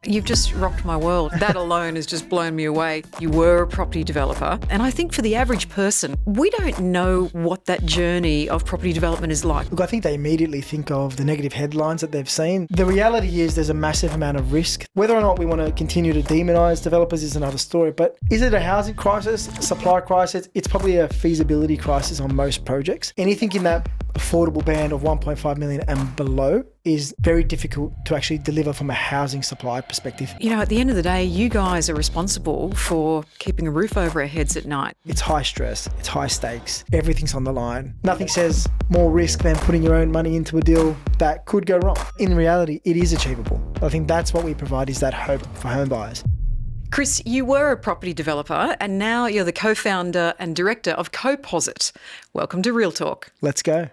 You've just rocked my world. That alone has just blown me away. You were a property developer. And I think for the average person, we don't know what that journey of property development is like. Look, I think they immediately think of the negative headlines that they've seen. The reality is there's a massive amount of risk. Whether or not we want to continue to demonise developers is another story. But is it a housing crisis, a supply crisis? It's probably a feasibility crisis on most projects. Anything in that affordable band of 1.5 million and below is very difficult to actually deliver from a housing supply perspective. You know, at the end of the day, you guys are responsible for keeping a roof over our heads at night. It's high stress, it's high stakes, everything's on the line. Nothing says more risk than putting your own money into a deal that could go wrong. In reality, it is achievable. I think that's what we provide, is that hope for home buyers. Chris, you were a property developer and now you're the co-founder and director of Coposit. Welcome to Real Talk. Let's go.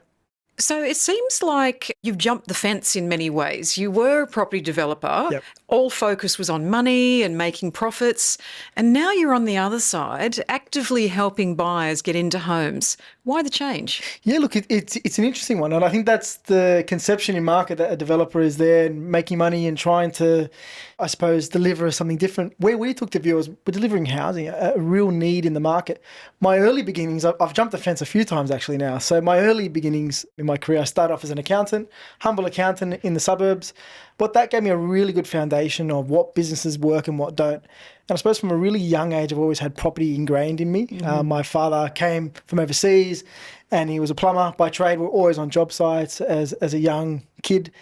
So it seems like you've jumped the fence in many ways. You were a property developer. Yep. All focus was on money and making profits. And now you're on the other side, actively helping buyers get into homes. Why the change? Yeah, look, it's an interesting one. And I think that's the conception in market, that a developer is there and making money and trying to, I suppose, deliver something different. Where we took the view was we're delivering housing, a real need in the market. My early beginnings, I've jumped the fence a few times actually now. So my early beginnings in my career, I started off as an accountant, humble accountant in the suburbs. But that gave me a really good foundation of what businesses work and what don't. And I suppose from a really young age, I've always had property ingrained in me. My father came from overseas and he was a plumber by trade. We're always on job sites as a young kid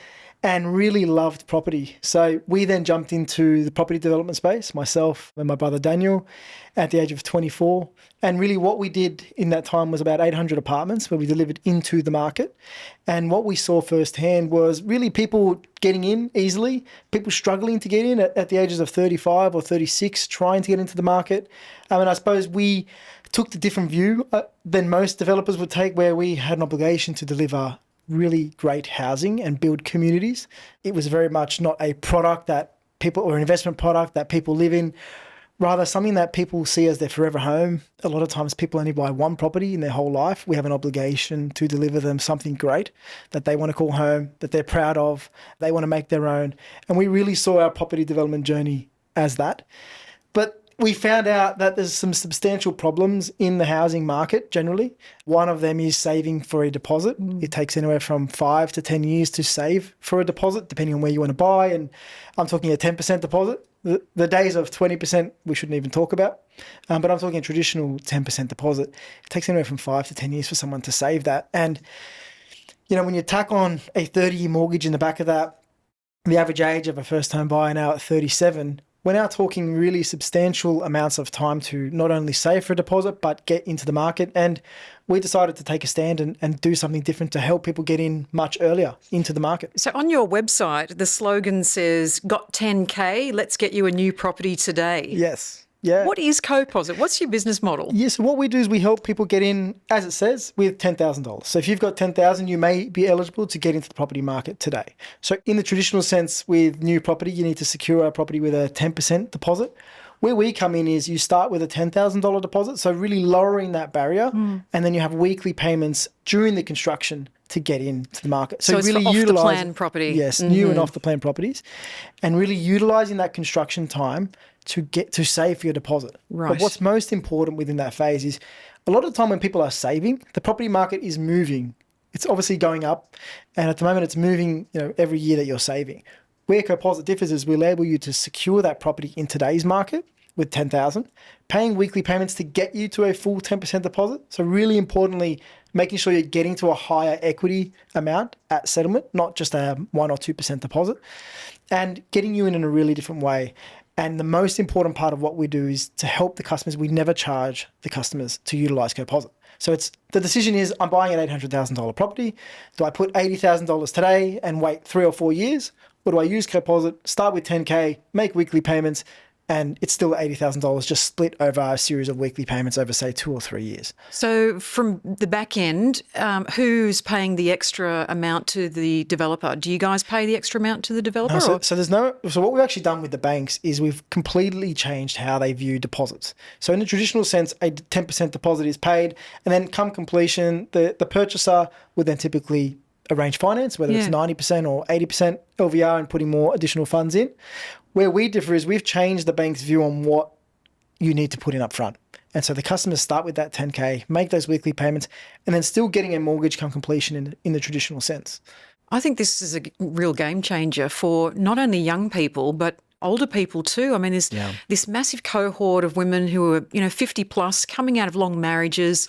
and really loved property. So we then jumped into the property development space, myself and my brother Daniel, at the age of 24. And really what we did in that time was about 800 apartments where we delivered into the market. And what we saw firsthand was really people getting in easily, people struggling to get in at the ages of 35 or 36, trying to get into the market. And I suppose we took the different view than most developers would take, where we had an obligation to deliver really great housing and build communities. It was very much not a product that people, or an investment product that people live in, rather something that people see as their forever home. A lot of times people only buy one property in their whole life. We have an obligation to deliver them something great that they want to call home, that they're proud of, they want to make their own. And we really saw our property development journey as that. But we found out that there's some substantial problems in the housing market generally. One of them is saving for a deposit. It takes anywhere from 5 to 10 years to save for a deposit, depending on where you want to buy. And I'm talking a 10% deposit. The days of 20% we shouldn't even talk about. But I'm talking a traditional 10% deposit. It takes anywhere from 5 to 10 years for someone to save that. And, you know, when you tack on a 30-year mortgage in the back of that, the average age of a first home buyer now at 37, we're now talking really substantial amounts of time to not only save for a deposit, but get into the market. And we decided to take a stand and do something different to help people get in much earlier into the market. So on your website, the slogan says, "Got 10K, let's get you a new property today." Yes. Yeah. What is Coposit? What's your business model? Yeah, so what we do is we help people get in, as it says, with $10,000. So if you've got $10,000, you may be eligible to get into the property market today. So in the traditional sense with new property, you need to secure a property with a 10% deposit. Where we come in is you start with a $10,000 deposit, so really lowering that barrier, and then you have weekly payments during the construction to get into the market. So it's really for off-the-plan property. Yes, new and off-the-plan properties, and really utilising that construction time to get to save for your deposit. Right. But what's most important within that phase is a lot of the time when people are saving, the property market is moving. It's obviously going up, and at the moment it's moving, you know, every year that you're saving. Where Coposit differs is we'll enable you to secure that property in today's market with $10,000, paying weekly payments to get you to a full 10% deposit. So really importantly, making sure you're getting to a higher equity amount at settlement, not just a 1 or 2% deposit, and getting you in a really different way. And the most important part of what we do is to help the customers. We never charge the customers to utilise Coposit. So it's the decision is, I'm buying an $800,000 property. Do I put $80,000 today and wait 3 or 4 years? Or do I use Coposit, start with 10K, make weekly payments, and it's still $80,000 just split over a series of weekly payments over, say, 2 or 3 years. So from the back end, who's paying the extra amount to the developer? Do you guys pay the extra amount to the developer? No, so what we've actually done with the banks is we've completely changed how they view deposits. So in the traditional sense, a 10% deposit is paid, and then come completion, the purchaser would then typically arrange finance, whether it's 90% or 80% LVR and putting more additional funds in. Where we differ is we've changed the bank's view on what you need to put in up front. And so the customers start with that 10K, make those weekly payments, and then still getting a mortgage come completion in the traditional sense. I think this is a real game changer for not only young people, but older people too. I mean, there's this massive cohort of women who are, 50 plus, coming out of long marriages,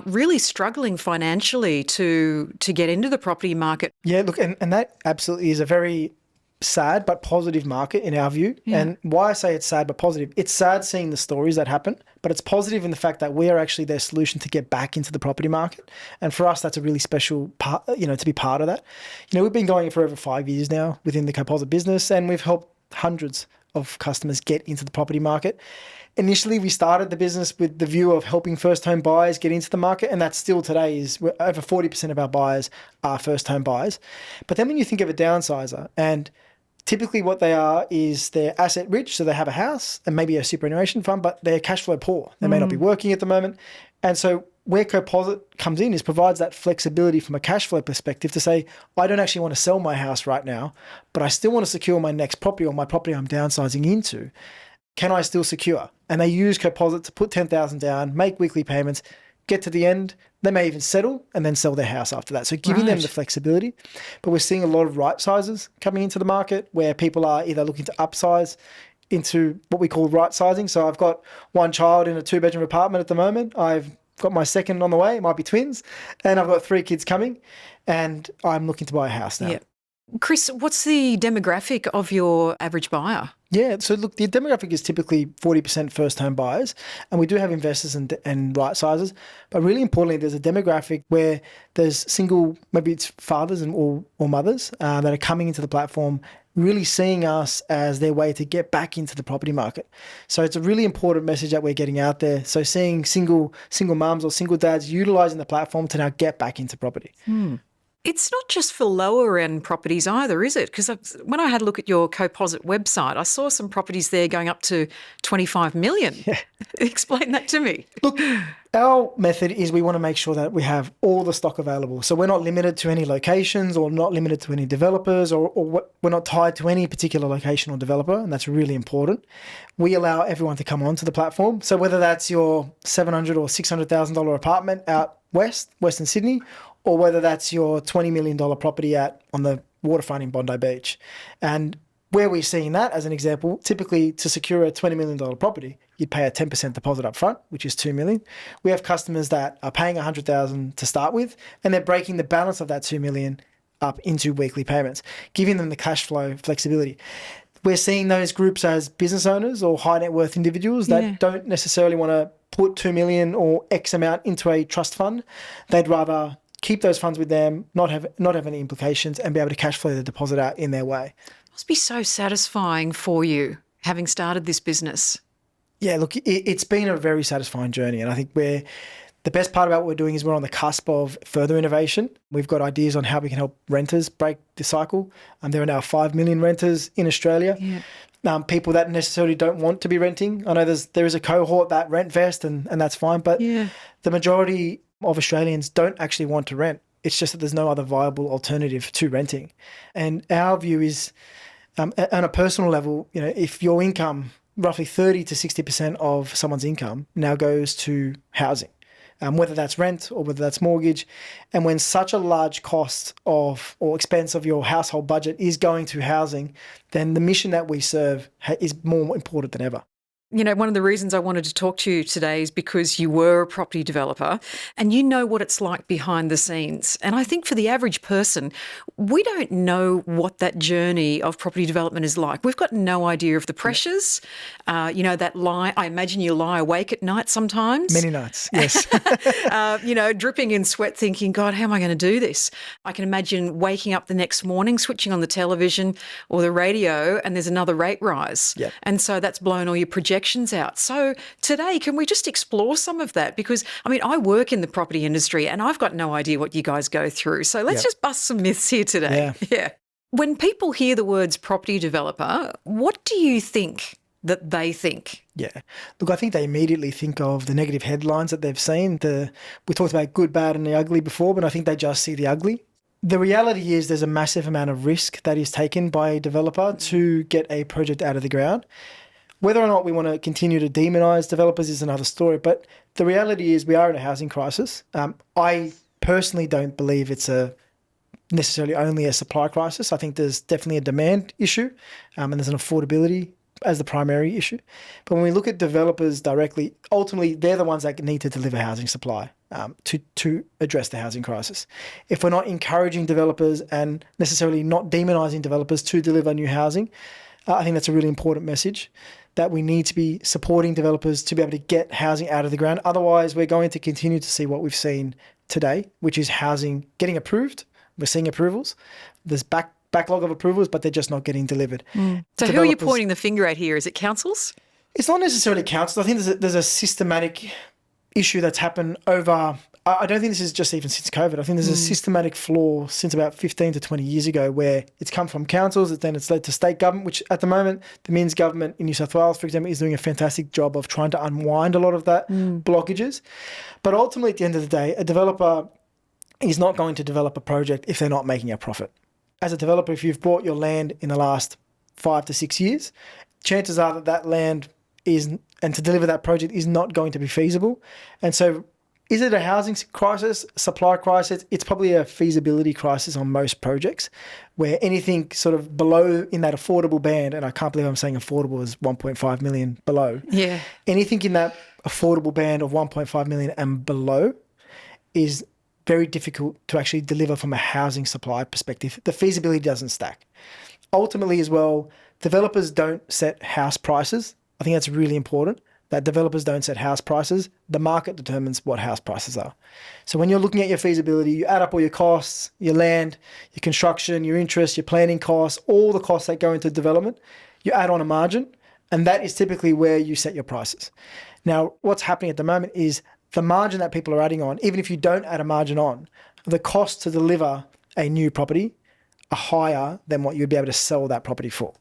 really struggling financially to get into the property market. Yeah, look, and that absolutely is a very sad but positive market in our view. Yeah. And why I say it's sad but positive, it's sad seeing the stories that happen, but it's positive in the fact that we are actually their solution to get back into the property market. And for us, that's a really special part, to be part of that. We've been going for over 5 years now within the Coposit business, and we've helped hundreds of customers get into the property market. Initially, we started the business with the view of helping first home buyers get into the market, and that still today is over 40% of our buyers are first home buyers. But then when you think of a downsizer, and typically what they are is they're asset rich, so they have a house and maybe a superannuation fund, but they're cash flow poor. They may not be working at the moment. And so where Coposit comes in is provides that flexibility from a cash flow perspective to say, I don't actually want to sell my house right now, but I still want to secure my next property or my property I'm downsizing into. Can I still secure? And they use Coposit to put 10,000 down, make weekly payments, get to the end. They may even settle and then sell their house after that. So giving them the flexibility. But we're seeing a lot of right sizes coming into the market where people are either looking to upsize into what we call right sizing. So I've got one child in a 2-bedroom apartment at the moment. I've got my second on the way. It might be twins. And I've got 3 kids coming and I'm looking to buy a house now. Yeah. Chris, what's the demographic of your average buyer? Yeah, so look, the demographic is typically 40% first home buyers, and we do have investors and right sizes, but really importantly, there's a demographic where there's single, maybe it's fathers or mothers that are coming into the platform, really seeing us as their way to get back into the property market. So it's a really important message that we're getting out there. So seeing single mums or single dads utilising the platform to now get back into property. It's not just for lower end properties either, is it? Because when I had a look at your Coposit website, I saw some properties there going up to 25 million. Yeah. Explain that to me. Look, our method is we want to make sure that we have all the stock available. So we're not limited to any locations or not limited to any developers or we're not tied to any particular location or developer, and that's really important. We allow everyone to come onto the platform. So whether that's your $700,000 or $600,000 apartment out Western Sydney, or whether that's your $20 million property on the waterfront in Bondi Beach. And where we're seeing that, as an example, typically to secure a $20 million property, you'd pay a 10% deposit up front, which is $2 million. We have customers that are paying $100,000 to start with, and they're breaking the balance of that $2 million up into weekly payments, giving them the cash flow flexibility. We're seeing those groups as business owners or high net worth individuals that don't necessarily want to put $2 million or X amount into a trust fund. They'd rather keep those funds with them, not have any implications, and be able to cash flow the deposit out in their way. It must be so satisfying for you, having started this business. Yeah, look, it's been a very satisfying journey, and I think the best part about what we're doing is we're on the cusp of further innovation. We've got ideas on how we can help renters break the cycle. There are now 5 million renters in Australia. Yeah. People that necessarily don't want to be renting. I know there is a cohort that rent vest, and that's fine, but the majority of Australians don't actually want to rent. It's just that there's no other viable alternative to renting. And our view is, on a personal level, if your income, roughly 30 to 60% of someone's income now goes to housing, whether that's rent or whether that's mortgage. And when such a large cost or expense of your household budget is going to housing, then the mission that we serve is more important than ever. One of the reasons I wanted to talk to you today is because you were a property developer and you know what it's like behind the scenes. And I think for the average person, we don't know what that journey of property development is like. We've got no idea of the pressures. I imagine you lie awake at night sometimes. Many nights, yes. Dripping in sweat thinking, God, how am I going to do this? I can imagine waking up the next morning, switching on the television or the radio, and there's another rate rise. Yep. And so that's blown all your projections out. So today, can we just explore some of that? Because, I work in the property industry and I've got no idea what you guys go through. So let's just bust some myths here today. Yeah. When people hear the words property developer, what do you think that they think? Yeah. Look, I think they immediately think of the negative headlines that they've seen. We talked about good, bad and the ugly before, but I think they just see the ugly. The reality is there's a massive amount of risk that is taken by a developer to get a project out of the ground. Whether or not we want to continue to demonise developers is another story, but the reality is we are in a housing crisis. I personally don't believe it's necessarily only a supply crisis. I think there's definitely a demand issue, and there's an affordability as the primary issue. But when we look at developers directly, ultimately they're the ones that need to deliver housing supply to address the housing crisis. If we're not encouraging developers and necessarily not demonising developers to deliver new housing, I think that's a really important message, that we need to be supporting developers to be able to get housing out of the ground. Otherwise, we're going to continue to see what we've seen today, which is housing getting approved. We're seeing approvals. There's backlog of approvals, but they're just not getting delivered. So who are you pointing the finger at here? Is it councils? It's not necessarily councils. I think there's a systematic issue that's happened over... I don't think this is just even since COVID. I think there's a systematic flaw since about 15 to 20 years ago where it's come from councils, then it's led to state government, which at the moment, the Minns government in New South Wales, for example, is doing a fantastic job of trying to unwind a lot of that blockages. But ultimately, at the end of the day, a developer is not going to develop a project if they're not making a profit. As a developer, if you've bought your land in the last 5 to 6 years, chances are that land and to deliver that project is not going to be feasible. And so is it a housing crisis, supply crisis? It's probably a feasibility crisis on most projects, where anything sort of below in that affordable band, and I can't believe I'm saying affordable is 1.5 million below. Yeah. Anything in that affordable band of 1.5 million and below is very difficult to actually deliver from a housing supply perspective. The feasibility doesn't stack. Ultimately as well, developers don't set house prices. I think that's really important, that developers don't set house prices. The market determines what house prices are. So when you're looking at your feasibility, you add up all your costs, your land, your construction, your interest, your planning costs, all the costs that go into development, you add on a margin, and that is typically where you set your prices. Now, what's happening at the moment is the margin that people are adding on, even if you don't add a margin on, the cost to deliver a new property are higher than what you'd be able to sell that property for.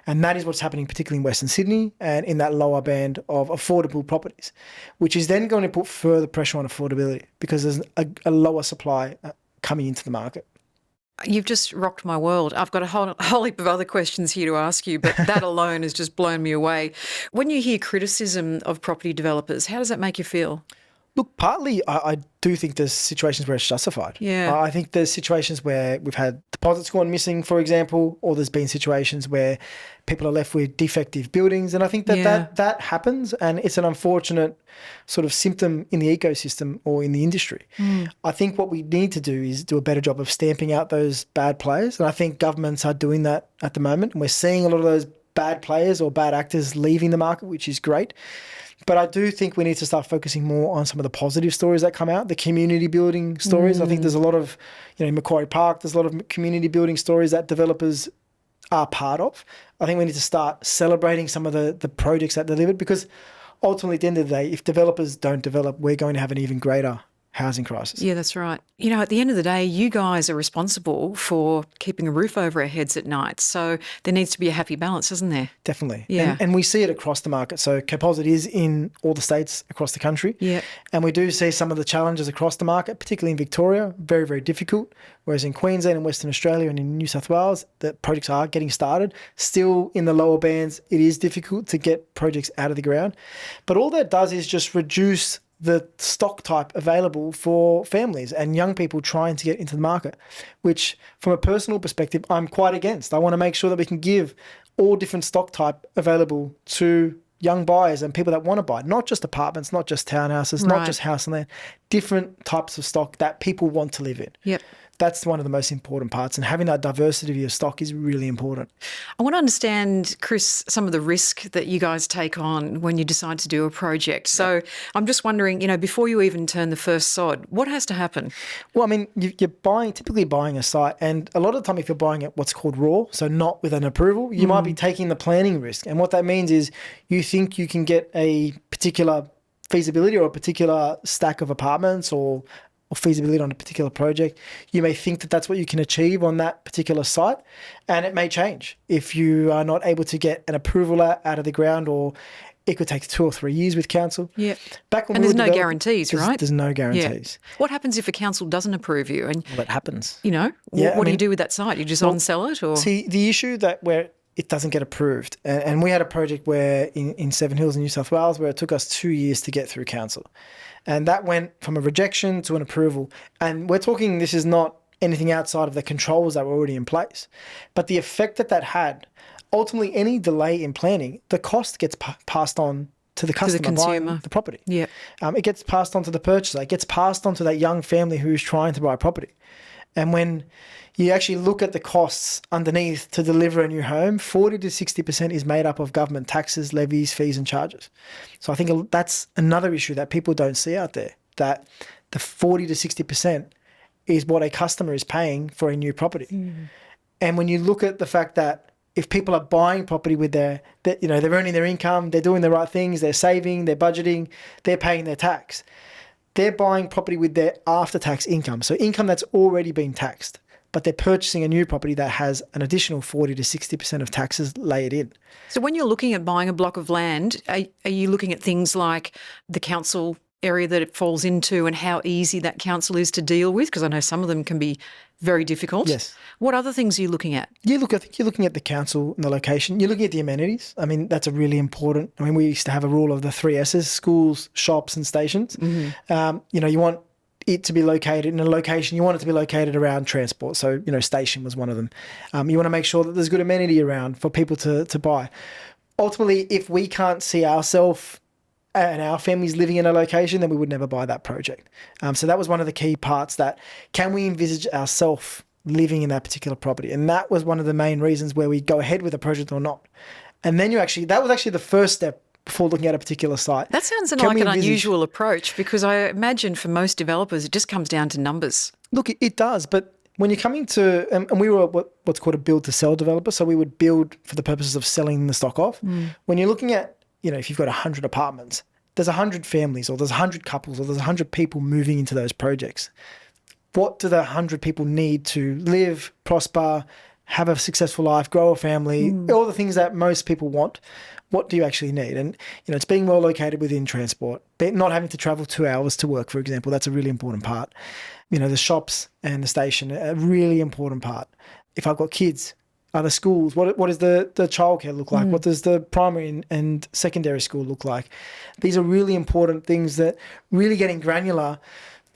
And that is what's happening particularly in Western Sydney and in that lower band of affordable properties, which is then going to put further pressure on affordability because there's a lower supply coming into the market. You've just rocked my world. I've got a whole heap of other questions here to ask you, but that alone has just blown me away. When you hear criticism of property developers, how does that make you feel? Look, partly I do think there's situations where it's justified. Yeah. I think there's situations where we've had deposits gone missing, for example, or there's been situations where people are left with defective buildings. And I think that happens, and it's an unfortunate sort of symptom in the ecosystem or in the industry. I think what we need to do is do a better job of stamping out those bad players. And I think governments are doing that at the moment. And we're seeing a lot of those bad players or bad actors leaving the market, which is great. But I do think we need to start focusing more on some of the positive stories that come out, the community building stories. I think there's a lot of, in Macquarie Park, there's a lot of community building stories that developers are part of. I think we need to start celebrating some of the projects that delivered, because ultimately at the end of the day, if developers don't develop, we're going to have an even greater housing crisis. Yeah, that's right. At the end of the day, you guys are responsible for keeping a roof over our heads at night. So there needs to be a happy balance, isn't there? Definitely. Yeah. And we see it across the market. So Coposit is in all the states across the country. Yeah. And we do see some of the challenges across the market, particularly in Victoria, very, very difficult. Whereas in Queensland and Western Australia and in New South Wales, the projects are getting started. Still in the lower bands, it is difficult to get projects out of the ground. But all that does is just reduce the stock type available for families and young people trying to get into the market, which from a personal perspective, I'm quite against. I want to make sure that we can give all different stock type available to young buyers and people that want to buy, not just apartments, not just townhouses, not just house and land, different types of stock that people want to live in. Yep. That's one of the most important parts, and having that diversity of stock is really important. I want to understand, Chris, some of the risk that you guys take on when you decide to do a project. So I'm just wondering, before you even turn the first sod, what has to happen? Well, I mean, you're typically buying a site, and a lot of the time if you're buying it what's called raw, so not with an approval, you might be taking the planning risk. And what that means is you think you can get a particular feasibility or a particular stack of apartments or feasibility on a particular project. You may think that that's what you can achieve on that particular site, and it may change if you are not able to get an approval out of the ground, or It could take 2 or 3 years with council. Yeah. Back when and we there's were no developing, guarantees, right? There's no guarantees. Yeah. What happens if a council doesn't approve you? And Well, that happens. What do you do with that site? You just on-sell it? Or See, the issue that where it doesn't get approved, and we had a project where in Seven Hills in New South Wales where it took us 2 years to get through council. And that went from a rejection to an approval. And we're talking, this is not anything outside of the controls that were already in place. But the effect that had, ultimately any delay in planning, the cost gets passed on to the customer buying the property. Yeah. It gets passed on to the purchaser. It gets passed on to that young family who's trying to buy a property. And when you actually look at the costs underneath to deliver a new home, 40 to 60% is made up of government taxes, levies, fees and charges. So I think that's another issue that people don't see out there, that the 40 to 60% is what a customer is paying for a new property. Mm. And when you look at the fact that if people are buying property with they're earning their income, they're doing the right things, they're saving, they're budgeting, they're paying their tax. They're buying property with their after-tax income. So income that's already been taxed, but they're purchasing a new property that has an additional 40 to 60% of taxes layered in. So when you're looking at buying a block of land, are you looking at things like the council area that it falls into and how easy that council is to deal with? Because I know some of them can be very difficult. Yes. What other things are you looking at? I think you're looking at the council and the location. You're looking at the amenities. I mean, that's a really important. I mean, we used to have a rule of the 3 S's: schools, shops, and stations. Mm-hmm. You want it to be located in a location. You want it to be located around transport. So, station was one of them. You want to make sure that there's good amenity around for people to buy. Ultimately, if we can't see ourselves and our families living in a location, then we would never buy that project. So that was one of the key parts, that can we envisage ourselves living in that particular property? And that was one of the main reasons where we go ahead with a project or not. And then that was actually the first step before looking at a particular site. That sounds like an unusual approach, because I imagine for most developers, it just comes down to numbers. Look, it does, but when you're coming to, and we were what's called a build to sell developer, so we would build for the purposes of selling the stock off. When you're looking at, if you've got 100 apartments, there's 100 families, or there's 100 couples, or there's 100 people moving into those projects. What do the 100 people need to live, prosper, have a successful life, grow a family, all the things that most people want? What do you actually need? And, it's being well located within transport, not having to travel 2 hours to work, for example. That's a really important part. The shops and the station, a really important part. If I've got kids, are the schools, what does the childcare look like? What does the primary and secondary school look like? These are really important things that really getting granular.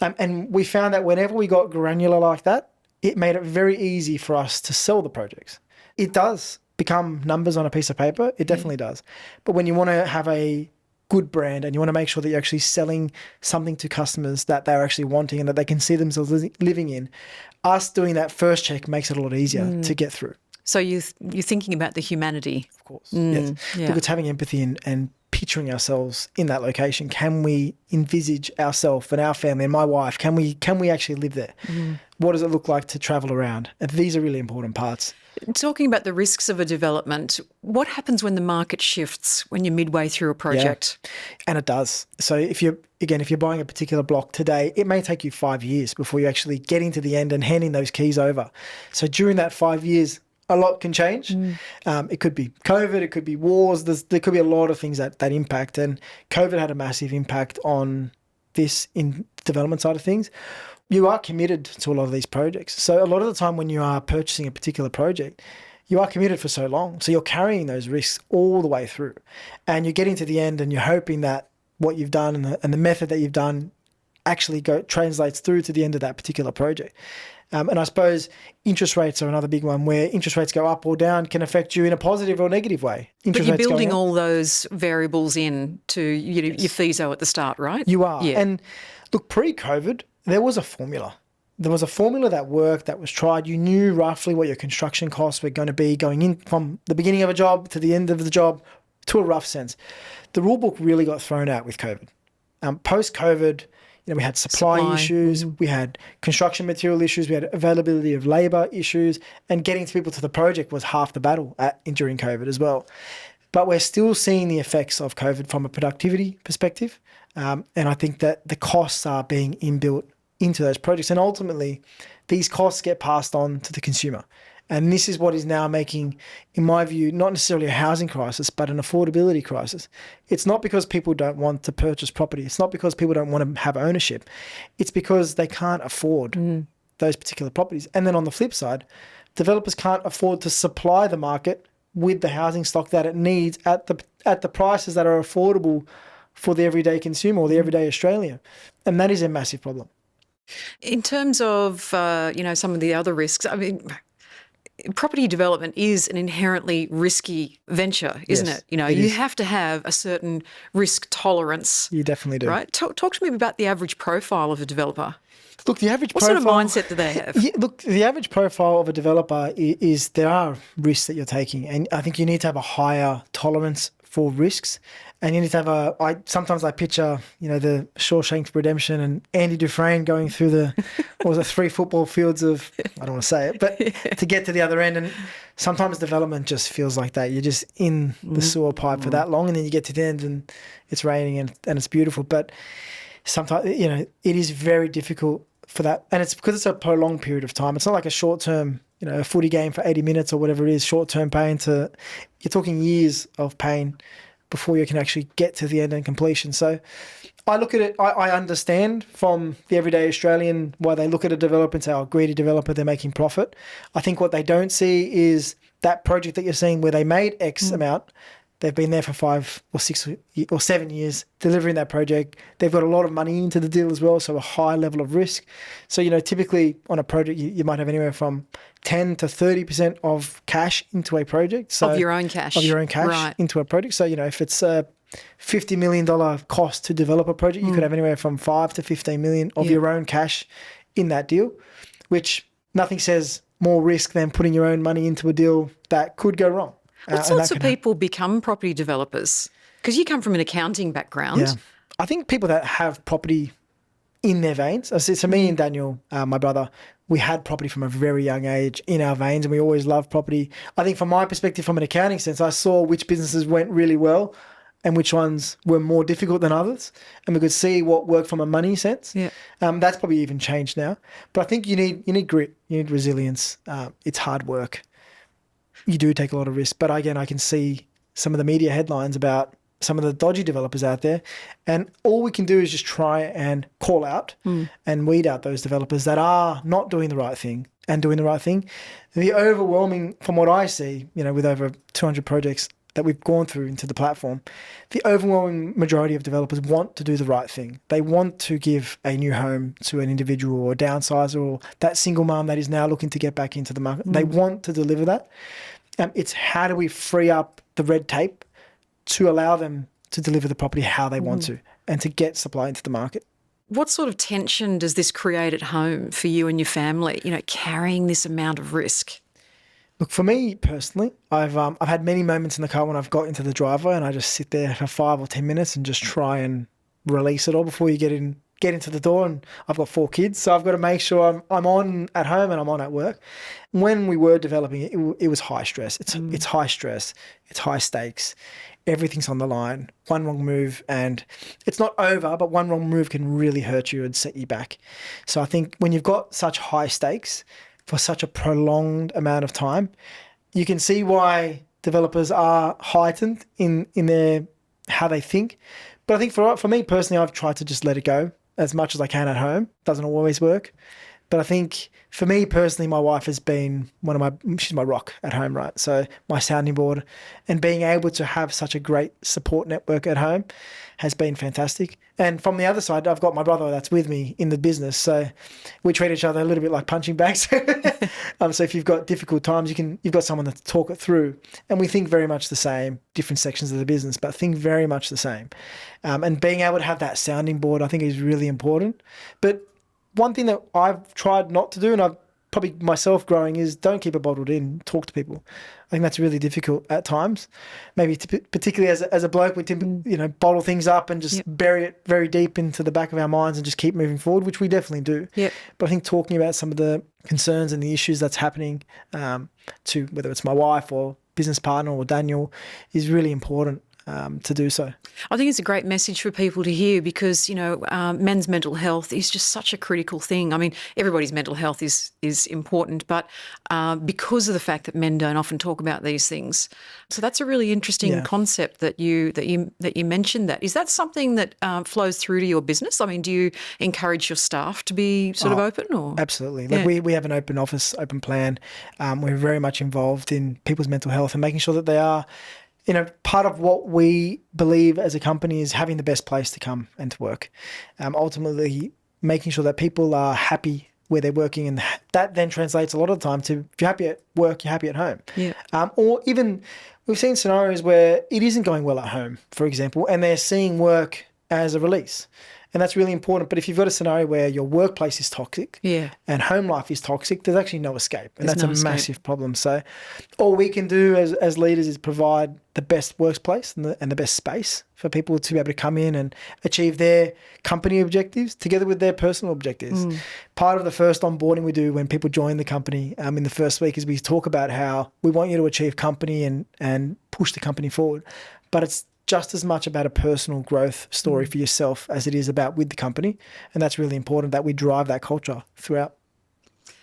And we found that whenever we got granular like that, it made it very easy for us to sell the projects. It does become numbers on a piece of paper. It definitely does. But when you want to have a good brand and you want to make sure that you're actually selling something to customers that they're actually wanting and that they can see themselves living in, us doing that first check makes it a lot easier to get through. So you're thinking about the humanity. Of course, yes. Yeah. Look, it's having empathy and picturing ourselves in that location. Can we envisage ourselves and our family and my wife? Can we actually live there? What does it look like to travel around? And these are really important parts. Talking about the risks of a development, what happens when the market shifts when you're midway through a project? Yeah. And it does. So if you're buying a particular block today, it may take you 5 years before you actually getting to the end and handing those keys over. So during that 5 years, a lot can change. It could be COVID, it could be wars. There could be a lot of things that impact. And COVID had a massive impact on this in development side of things. You are committed to a lot of these projects. So a lot of the time when you are purchasing a particular project, you are committed for so long. So you're carrying those risks all the way through. And you're getting to the end and you're hoping that what you've done and the method that you've done actually translates through to the end of that particular project. And I suppose interest rates are another big one, where interest rates go up or down can affect you in a positive or negative way. But you're building all those variables in to your FISO at the start, right? You are. Yeah. And look, pre-COVID, there was a formula. There was a formula that worked, that was tried. You knew roughly what your construction costs were going to be going in from the beginning of a job to the end of the job, to a rough sense. The rule book really got thrown out with COVID. Post-COVID, we had supply issues, we had construction material issues, we had availability of labour issues, and getting people to the project was half the battle during COVID as well. But we're still seeing the effects of COVID from a productivity perspective, and I think that the costs are being inbuilt into those projects, and ultimately these costs get passed on to the consumer. And this is what is now making, in my view, not necessarily a housing crisis, but an affordability crisis. It's not because people don't want to purchase property. It's not because people don't want to have ownership. It's because they can't afford those particular properties. And then on the flip side, developers can't afford to supply the market with the housing stock that it needs at the prices that are affordable for the everyday consumer or the everyday Australian. And that is a massive problem. In terms of, some of the other risks, I mean, property development is an inherently risky venture, isn't it? You have to have a certain risk tolerance. You definitely do. Right? Talk to me about the average profile of a developer. Look, the average What sort of mindset do they have? Look, the average profile of a developer is there are risks that you're taking, and I think you need to have a higher tolerance for risks, and you need to have sometimes I picture, the Shawshank Redemption and Andy Dufresne going through the 3 football fields of, I don't want to say it, but to get to the other end. And sometimes development just feels like that. You're just in the sewer pipe for that long, and then you get to the end and it's raining and it's beautiful. But sometimes, it is very difficult for that. And it's because it's a prolonged period of time. It's not like a short-term, a footy game for 80 minutes or whatever it is, short-term pain you're talking years of pain before you can actually get to the end and completion. So I look at it, I understand from the everyday Australian why they look at a developer and say, oh, greedy developer, they're making profit. I think what they don't see is that project that you're seeing where they made X amount, they've been there for 5 or 6 or 7 years delivering that project. They've got a lot of money into the deal as well, so a high level of risk. So, typically on a project, you might have anywhere from 10 to 30% of cash into a project. So of your own cash. Right. Into a project. So, if it's a $50 million cost to develop a project, you could have anywhere from 5 to 15 million of your own cash in that deal, which nothing says more risk than putting your own money into a deal that could go wrong. What sorts of people become property developers? Because you come from an accounting background. Yeah. I think people that have property in their veins. So me and Daniel, my brother, we had property from a very young age in our veins, and we always loved property. I think from my perspective, from an accounting sense, I saw which businesses went really well and which ones were more difficult than others, and we could see what worked from a money sense. Yeah. That's probably even changed now. But I think you need grit, you need resilience. It's hard work. You do take a lot of risk. But again, I can see some of the media headlines about some of the dodgy developers out there, and all we can do is just try and call out and weed out those developers that are not doing the right thing and doing the right thing. The overwhelming, from what I see, with over 200 projects that we've gone through into the platform, the overwhelming majority of developers want to do the right thing. They want to give a new home to an individual or a downsizer or that single mum that is now looking to get back into the market. They want to deliver that. It's how do we free up the red tape to allow them to deliver the property how they want to and to get supply into the market. What sort of tension does this create at home for you and your family, carrying this amount of risk? Look, for me personally, I've had many moments in the car when I've got into the driveway and I just sit there for 5 or 10 minutes and just try and release it all before you get into the door. And I've got 4 kids, so I've got to make sure I'm on at home and I'm on at work. When we were developing it, it was high stress. It's high stress. It's high stakes. Everything's on the line. One wrong move and it's not over, but one wrong move can really hurt you and set you back. So I think when you've got such high stakes for such a prolonged amount of time, you can see why developers are heightened in their how they think. But I think for me personally, I've tried to just let it go as much as I can at home. Doesn't always work. But I think for me personally, my wife has been she's my rock at home, right? So my sounding board, and being able to have such a great support network at home has been fantastic. And from the other side, I've got my brother that's with me in the business. So we treat each other a little bit like punching bags. So if you've got difficult times, you've got someone to talk it through. And we think very much the same, different sections of the business, but think very much the same. And being able to have that sounding board, I think is really important. But one thing that I've tried not to do, and I've probably myself growing, is don't keep it bottled in. Talk to people. I think that's really difficult at times. Maybe particularly as a bloke, we tend to bottle things up and just bury it very deep into the back of our minds and just keep moving forward, which we definitely do. Yep. But I think talking about some of the concerns and the issues that's happening to whether it's my wife or business partner or Daniel is really important. to do so. I think it's a great message for people to hear because, men's mental health is just such a critical thing. I mean, everybody's mental health is important, but because of the fact that men don't often talk about these things. So that's a really interesting concept that you mentioned that. Is that something that flows through to your business? I mean, do you encourage your staff to be sort of open? Or? Absolutely. We have an open office, open plan. We're very much involved in people's mental health and making sure that they are, part of what we believe as a company is having the best place to come and to work. Ultimately, making sure that people are happy where they're working, and that then translates a lot of the time to if you're happy at work, you're happy at home. Yeah. Or even we've seen scenarios where it isn't going well at home, for example, and they're seeing work as a release. And that's really important. But if you've got a scenario where your workplace is toxic and home life is toxic, there's actually no escape. And that's a massive problem. So all we can do as leaders is provide the best workplace and the best space for people to be able to come in and achieve their company objectives together with their personal objectives. Part of the first onboarding we do when people join the company in the first week is we talk about how we want you to achieve company and push the company forward. But it's just as much about a personal growth story for yourself as it is about with the company. And that's really important that we drive that culture throughout.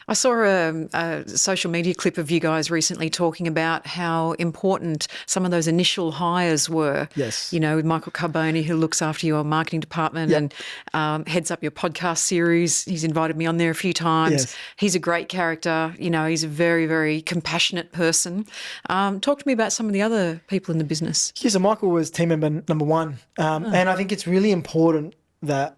I saw a social media clip of you guys recently talking about how important some of those initial hires were. Yes. With Michael Carboni, who looks after your marketing department and heads up your podcast series. He's invited me on there a few times. Yes. He's a great character. He's a very, very compassionate person. Talk to me about some of the other people in the business. Yeah, so Michael was team member number one. And I think it's really important that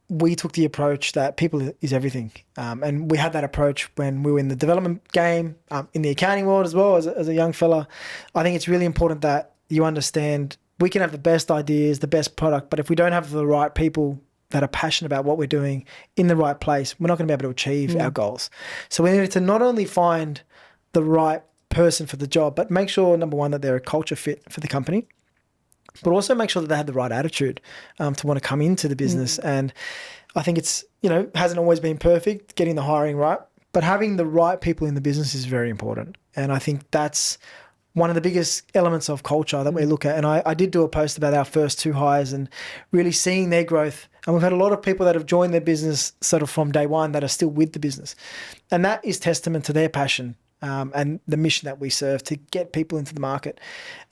we took the approach that people is everything. And we had that approach when we were in the development game, in the accounting world as well as a young fella. I think it's really important that you understand we can have the best ideas, the best product, but if we don't have the right people that are passionate about what we're doing in the right place, we're not going to be able to achieve our goals. So we need to not only find the right person for the job, but make sure, number one, that they're a culture fit for the company, but also make sure that they have the right attitude to want to come into the business. And I think it's, hasn't always been perfect getting the hiring right, but having the right people in the business is very important. And I think that's one of the biggest elements of culture that we look at. And I did do a post about our first 2 hires and really seeing their growth. And we've had a lot of people that have joined their business sort of from day one that are still with the business. And that is testament to their passion and the mission that we serve to get people into the market.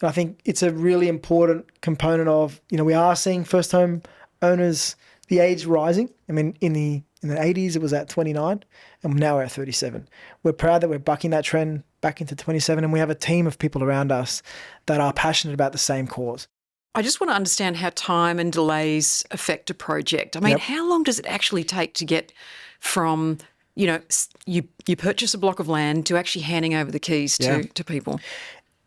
And I think it's a really important component of, we are seeing first home owners, the age rising. I mean, in the 80s, it was at 29 and now we're at 37. We're proud that we're bucking that trend back into 27 and we have a team of people around us that are passionate about the same cause. I just want to understand how time and delays affect a project. I mean, how long does it actually take to get from you purchase a block of land to actually handing over the keys to people?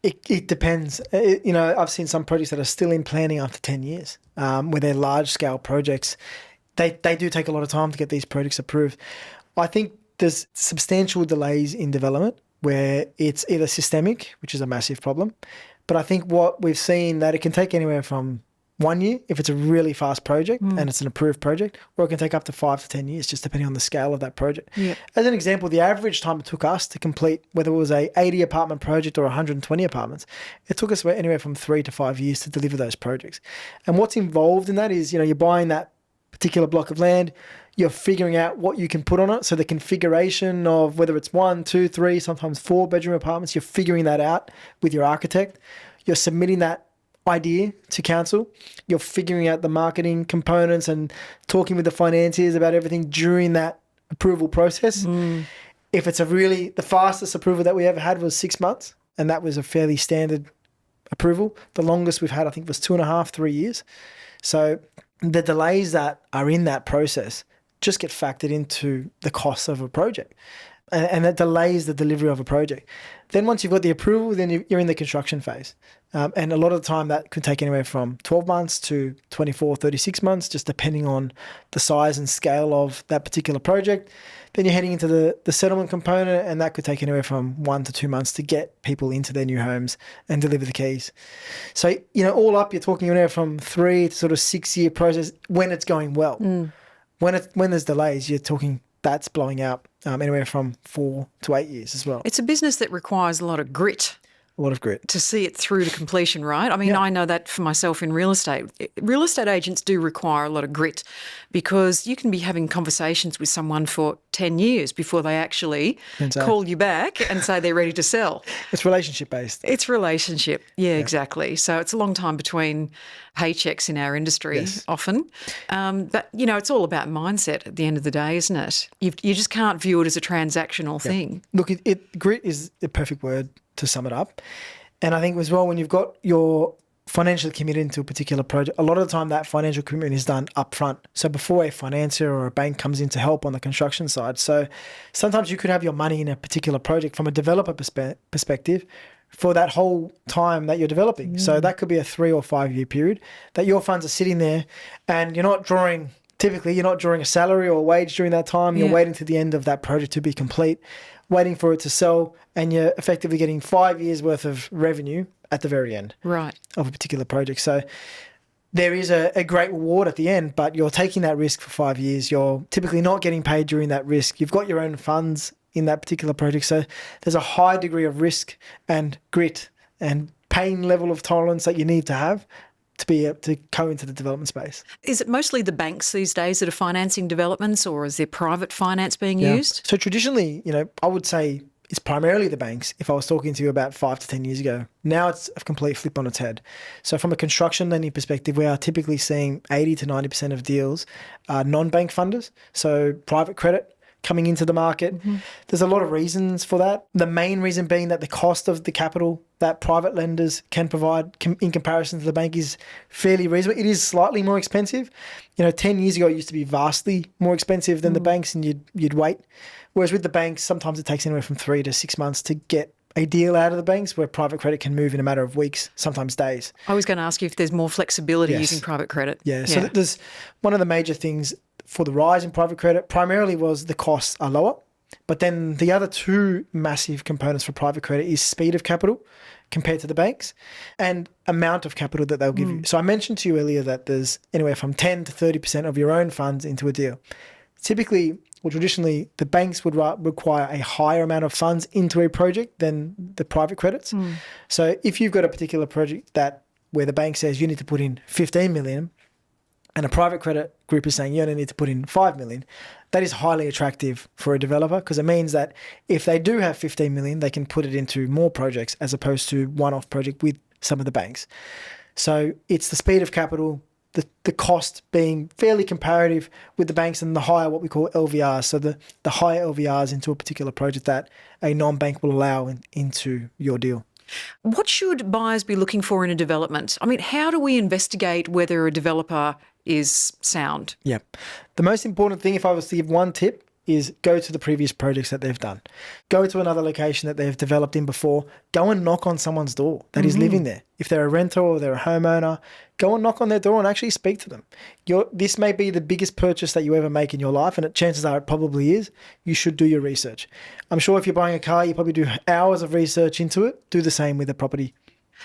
It depends. I've seen some projects that are still in planning after 10 years, where they're large-scale projects. They do take a lot of time to get these projects approved. I think there's substantial delays in development where it's either systemic, which is a massive problem, but I think what we've seen that it can take anywhere from 1 year if it's a really fast project and it's an approved project, or it can take up to 5 to 10 years, just depending on the scale of that project. Yeah. As an example, the average time it took us to complete, whether it was a 80 apartment project or 120 apartments, it took us anywhere from 3 to 5 years to deliver those projects. And what's involved in that is, you're buying that particular block of land, you're figuring out what you can put on it. So the configuration of whether it's 1, 2, 3, sometimes 4 bedroom apartments, you're figuring that out with your architect. You're submitting that idea to council. You're figuring out the marketing components and talking with the financiers about everything during that approval process. If it's the fastest approval that we ever had was 6 months, and that was a fairly standard approval. The longest we've had, I think, was 2.5, 3 years. So the delays that are in that process just get factored into the costs of a project. And that delays the delivery of a project. Then once you've got the approval, then you're in the construction phase. And a lot of the time that could take anywhere from 12 months to 24, 36 months, just depending on the size and scale of that particular project. Then you're heading into the settlement component, and that could take anywhere from 1 to 2 months to get people into their new homes and deliver the keys. So, all up, you're talking anywhere from 3 to sort of 6 year process when it's going well. When there's delays, you're talking that's blowing out anywhere from 4 to 8 years as well. It's a business that requires a lot of grit. A lot of grit. To see it through to completion, right? I mean, I know that for myself in real estate. Real estate agents do require a lot of grit because you can be having conversations with someone for 10 years before they actually call you back and say they're ready to sell. It's relationship based. It's relationship. Yeah, exactly. So it's a long time between paychecks in our industry often. But, you know, it's all about mindset at the end of the day, isn't it? You just can't view it as a transactional thing. Look, grit is the perfect word to sum it up. And I think as well, when you've got your financially committed into a particular project, a lot of the time that financial commitment is done up front. So before a financier or a bank comes in to help on the construction side. So sometimes you could have your money in a particular project from a developer perspective for that whole time that you're developing. So that could be a 3 or 5 year period that your funds are sitting there and you're not drawing a salary or a wage during that time. You're waiting to the end of that project to be complete, waiting for it to sell, and you're effectively getting 5 years worth of revenue at the very end of a particular project. So there is a great reward at the end, but you're taking that risk for 5 years. You're typically not getting paid during that risk. You've got your own funds in that particular project. So there's a high degree of risk and grit and pain level of tolerance that you need to have to be able to go into the development space. Is it mostly the banks these days that are financing developments, or is there private finance being used? So traditionally, I would say it's primarily the banks if I was talking to you about 5 to 10 years ago. Now it's a complete flip on its head. So from a construction lending perspective, we are typically seeing 80 to 90% of deals are non-bank funders, so private credit coming into the market. There's a lot of reasons for that. The main reason being that the cost of the capital that private lenders can provide in comparison to the bank is fairly reasonable. It is slightly more expensive. 10 years ago, it used to be vastly more expensive than the banks, and you'd wait. Whereas with the banks, sometimes it takes anywhere from 3 to 6 months to get a deal out of the banks, where private credit can move in a matter of weeks, sometimes days. I was going to ask you if there's more flexibility using private credit. So there's one of the major things for the rise in private credit primarily was the costs are lower. But then the other two massive components for private credit is speed of capital compared to the banks and amount of capital that they'll give you. So I mentioned to you earlier that there's anywhere from 10 to 30% of your own funds into a deal. Typically, or traditionally, the banks would require a higher amount of funds into a project than the private credits. So if you've got a particular project where the bank says you need to put in 15 million, and a private credit group is saying you only need to put in 5 million, that is highly attractive for a developer, because it means that if they do have 15 million, they can put it into more projects as opposed to one-off project with some of the banks. So it's the speed of capital, the cost being fairly comparative with the banks, and the higher what we call LVRs, so the higher LVRs into a particular project that a non-bank will allow into your deal. What should buyers be looking for in a development? I mean, how do we investigate whether a developer is sound? Yeah. The most important thing, if I was to give one tip, is go to the previous projects that they've done. Go to another location that they've developed in before. Go and knock on someone's door that is living there. If they're a renter or they're a homeowner, go and knock on their door and actually speak to them. This may be the biggest purchase that you ever make in your life, and chances are it probably is. You should do your research. I'm sure if you're buying a car, you probably do hours of research into it. Do the same with a property.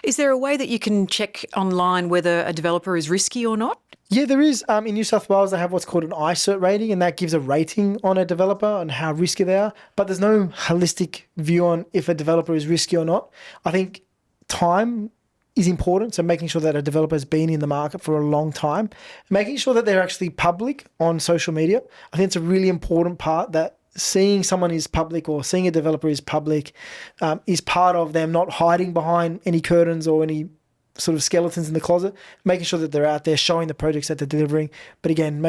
Is there a way that you can check online whether a developer is risky or not? Yeah, there is. In New South Wales, they have what's called an iCert rating, and that gives a rating on a developer and how risky they are. But there's no holistic view on if a developer is risky or not. I think time is important, so making sure that a developer has been in the market for a long time, making sure that they're actually public on social media. I think it's a really important part, that seeing someone is public or seeing a developer is public is part of them not hiding behind any curtains or any sort of skeletons in the closet, making sure that they're out there showing the projects that they're delivering. But again,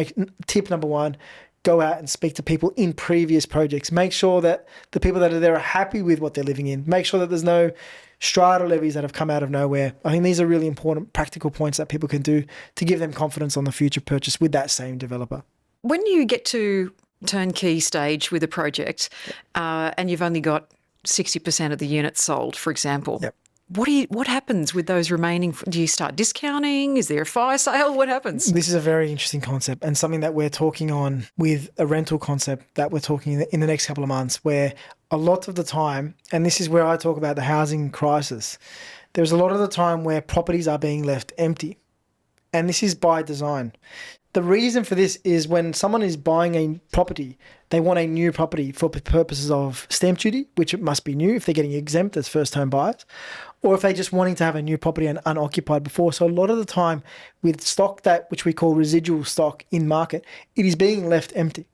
tip number one, go out and speak to people in previous projects. Make sure that the people that are there are happy with what they're living in. Make sure that there's no strata levies that have come out of nowhere. I think these are really important practical points that people can do to give them confidence on the future purchase with that same developer. When you get to turnkey stage with a project and you've only got 60% of the units sold, for example, what happens with those remaining? Do you start discounting? Is there a fire sale? What happens? This is a very interesting concept, and something that we're talking on with a rental concept that we're talking in the next couple of months, where a lot of the time, and this is where I talk about the housing crisis, there's a lot of the time where properties are being left empty, and this is by design. The reason for this is when someone is buying a property, they want a new property for purposes of stamp duty, which it must be new if they're getting exempt as first home buyers, or if they're just wanting to have a new property and unoccupied before. So a lot of the time with stock which we call residual stock in market, it is being left empty.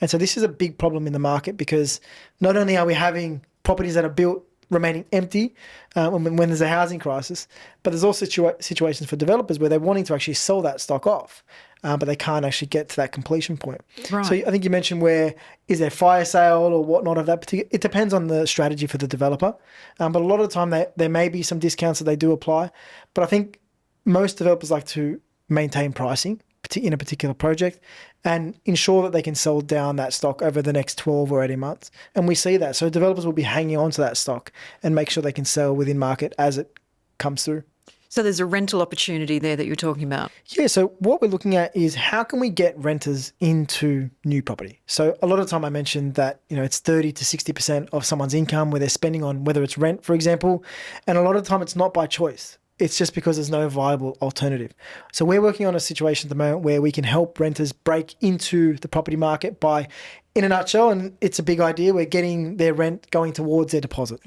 And so this is a big problem in the market, because not only are we having properties that are built remaining empty when there's a housing crisis, but there's also situations for developers where they're wanting to actually sell that stock off, but they can't actually get to that completion point. Right. So I think you mentioned, where is there fire sale or whatnot of that particular, it depends on the strategy for the developer, but a lot of the time there may be some discounts that they do apply, but I think most developers like to maintain pricing in a particular project and ensure that they can sell down that stock over the next 12 or 18 months. And we see that. So developers will be hanging on to that stock and make sure they can sell within market as it comes through. So there's a rental opportunity there that you're talking about. Yeah, so what we're looking at is how can we get renters into new property? So a lot of the time I mentioned that, it's 30 to 60% of someone's income where they're spending on whether it's rent, for example. And a lot of the time it's not by choice. It's just because there's no viable alternative. So we're working on a situation at the moment where we can help renters break into the property market by, in a nutshell, and it's a big idea, we're getting their rent going towards their deposit.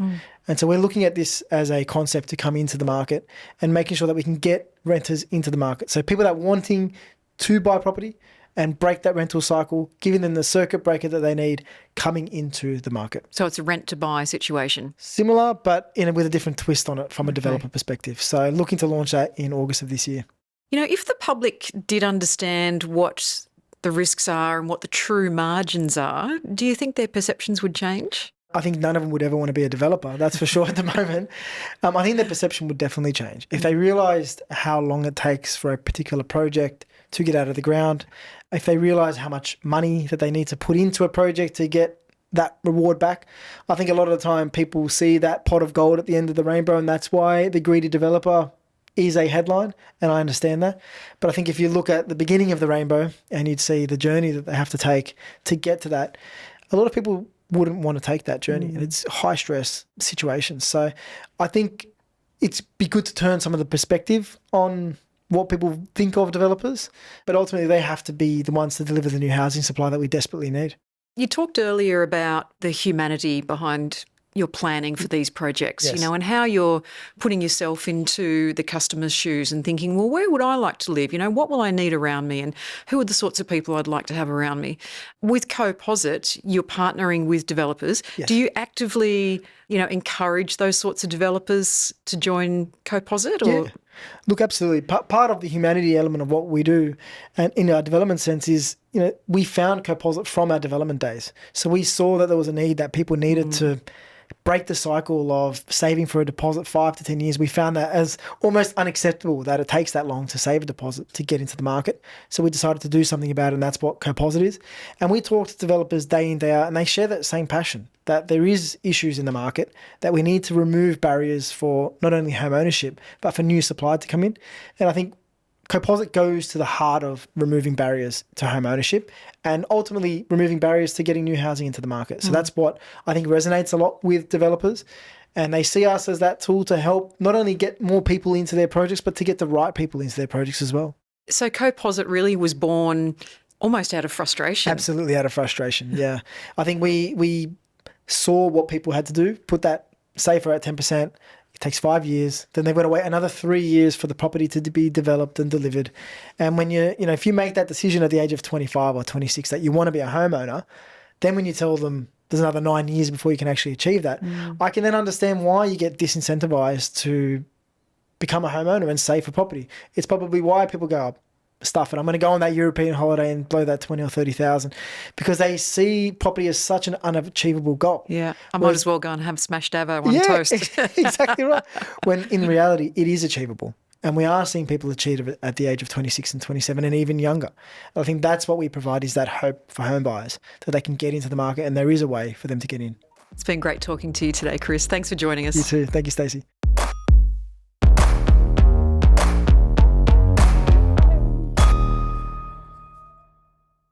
And so we're looking at this as a concept to come into the market and making sure that we can get renters into the market. So people that are wanting to buy property and break that rental cycle, giving them the circuit breaker that they need coming into the market. So it's a rent to buy situation. Similar, but with a different twist on it from a developer perspective. So looking to launch that in August of this year. If the public did understand what the risks are and what the true margins are, do you think their perceptions would change? I think none of them would ever want to be a developer, that's for sure at the moment. I think their perception would definitely change. If they realised how long it takes for a particular project to get out of the ground, if they realise how much money that they need to put into a project to get that reward back, I think a lot of the time people see that pot of gold at the end of the rainbow, and that's why the greedy developer is a headline, and I understand that. But I think if you look at the beginning of the rainbow and you'd see the journey that they have to take to get to that, a lot of people wouldn't want to take that journey, and it's high stress situations. So I think it's be good to turn some of the perspective on what people think of developers, but ultimately they have to be the ones to deliver the new housing supply that we desperately need. You talked earlier about the humanity behind your planning for these projects, Yes. and how you're putting yourself into the customer's shoes and thinking, well, where would I like to live? What will I need around me, and who are the sorts of people I'd like to have around me? With Coposit, you're partnering with developers. Yes. Do you actively, encourage those sorts of developers to join Coposit? Or? Yeah. Look, absolutely. Part of the humanity element of what we do, and in our development sense, is we found Coposit from our development days. So we saw that there was a need, that people needed to break the cycle of saving for a deposit 5 to 10 years. We found that as almost unacceptable that it takes that long to save a deposit to get into the market. So we decided to do something about it, and that's what Coposit is. And we talk to developers day in, day out, and they share that same passion, that there is issues in the market, that we need to remove barriers for not only home ownership, but for new supply to come in. And I think Coposit goes to the heart of removing barriers to home ownership and ultimately removing barriers to getting new housing into the market. So that's what I think resonates a lot with developers. And they see us as that tool to help not only get more people into their projects, but to get the right people into their projects as well. So Coposit really was born almost out of frustration. Absolutely out of frustration, yeah. I think we saw what people had to do, put that safer at 10%. It takes 5 years. Then they've got to wait another 3 years for the property to be developed and delivered. And when if you make that decision at the age of 25 or 26 that you want to be a homeowner, then when you tell them there's another 9 years before you can actually achieve that, I can then understand why you get disincentivized to become a homeowner and save for property. It's probably why people go, oh, stuff it, I'm going to go on that European holiday and blow that 20 or 30,000, because they see property as such an unachievable goal. Yeah, I might as well go and have smashed avo on toast. Exactly right. When in reality, it is achievable. And we are seeing people achieve it at the age of 26 and 27 and even younger. I think that's what we provide, is that hope for home buyers, that they can get into the market and there is a way for them to get in. It's been great talking to you today, Chris. Thanks for joining us. You too. Thank you, Stacey.